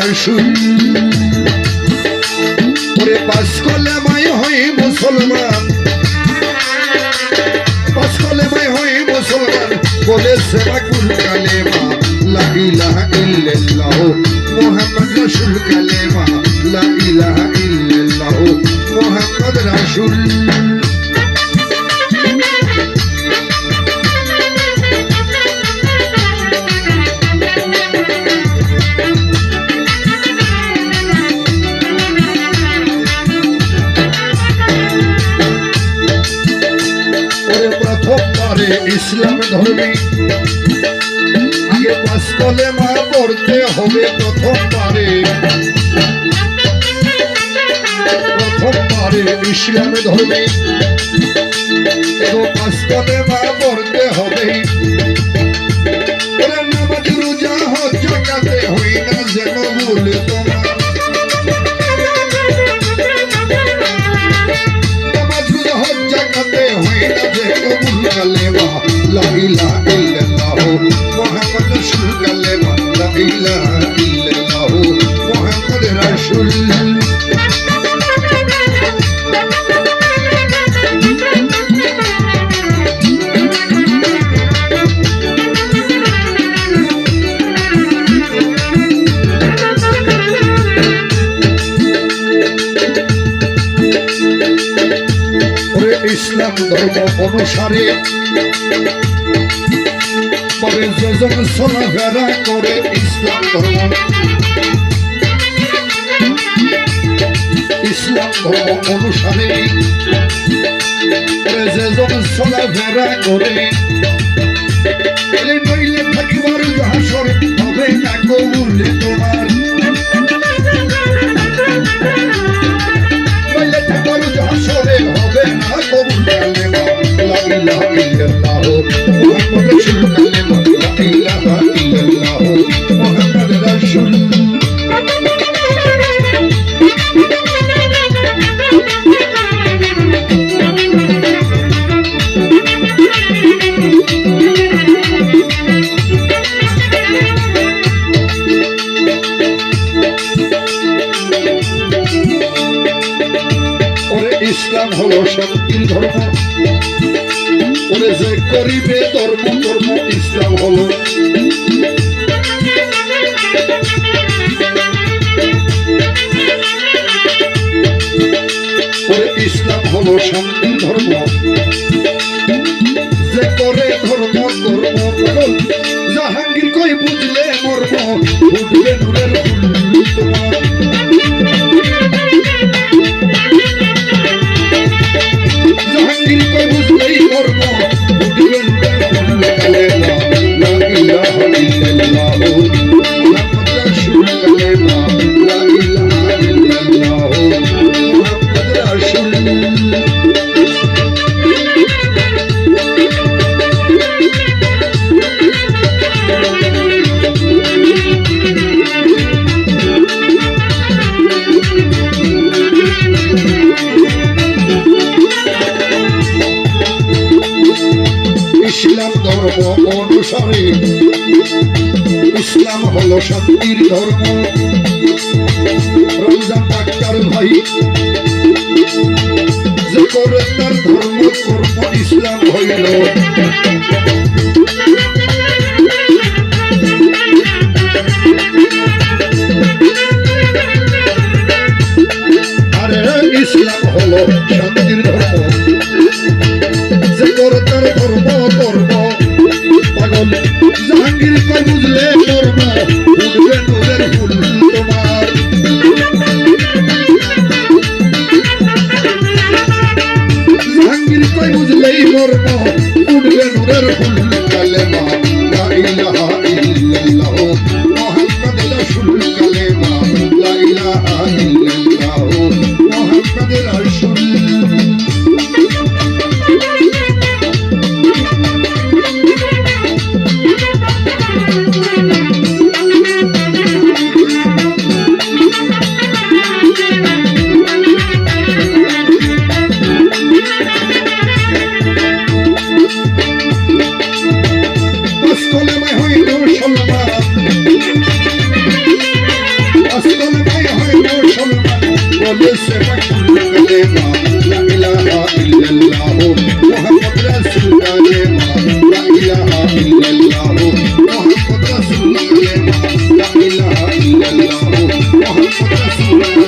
রাসূল ওরে পাঁচ কলেমায় হই মুসলমান পাঁচ কলেমায় হই মুসলমান বলেছে মাকুল কালেমা লা ইলাহা ইল্লাল্লাহ মুহাম্মদ রাসূল কালেমা লা ইলাহা ইল্লাল্লাহ মুহাম্মদ রাসূল ইসলাম ধর্মে আগে পাঁচ কলেমা পড়তে হবে প্রথমবারে ইসলাম ধর্মে পাঁচ কলেমা পড়তে হবে নামাজ রোজা হজ জাকাতে হই না যেন ভুল তোমার নামাজ রোজা হজ জাকাতে হই না যেন ভুল কালেমা লা ইলাহা ইল্লাল্লাহ মুহাম্মদ রাসূল কালেমা লা ইলাহা ইল্লাল্লাহ মুহাম্মদ রাসূল ইসলাম ধর্ম অনুসারে পরে যেজন চলাফেরা করে ইসলাম ধর্ম অনুসারে পরে যেজন চলাফেরা করে নইলে থাকিবার হাসর হবে না কবুল তোমার নইলে থাকিবার হাসরে হবে না কবুল কালেমা লা ইলাহা ইল্লাল্লাহ মুহাম্মদ রাসূল কালেমা লা ইলাহা ইল্লাল্লাহ মুহাম্মদ রাসূল ইসলাম হলো শান্তির ধর্ম ওরে যে করিবে ধর্ম ধর্ম ইসলাম হলো ওরে ইসলাম হলো শান্তির ধর্ম যে করে ধর্ম ধর্ম জাহাঙ্গীর কই বুঝলে মর্ম বুঝলে নূরের ফুল তোমার ইসলাম ধর্ম অনুসারে ইসলাম হলো শান্তির ধর্ম রমজান ডাক্তার ভাই যে করে তার ধর্ম কর্ম ইসলাম হইল আরে ইসলাম হলো শান্তির ধর্ম যে করে তার ধর্ম কর্ম পাগল জাহাঙ্গীর কই বুঝলে ধর্ম বুঝবে নূরের ফুল তোমার জাহাঙ্গীর কই বুঝলেই ধর্ম বুঝবে নূরের ফুল কালেমা লা ইলাহা ইল্লাল্লাহ মুহাম্মদ রাসূল কালেমা লা ইলাহা ইল্লাল্লাহ মুহাম্মদ রাসূল से पढ़ कलेमा ला इलाहा इल्लल्लाह मुहम्मद रसूल कलेमा ला इलाहा इल्लल्लाह मुहम्मद रसूल कलेमा ला इलाहा इल्लल्लाह मुहम्मद रसूल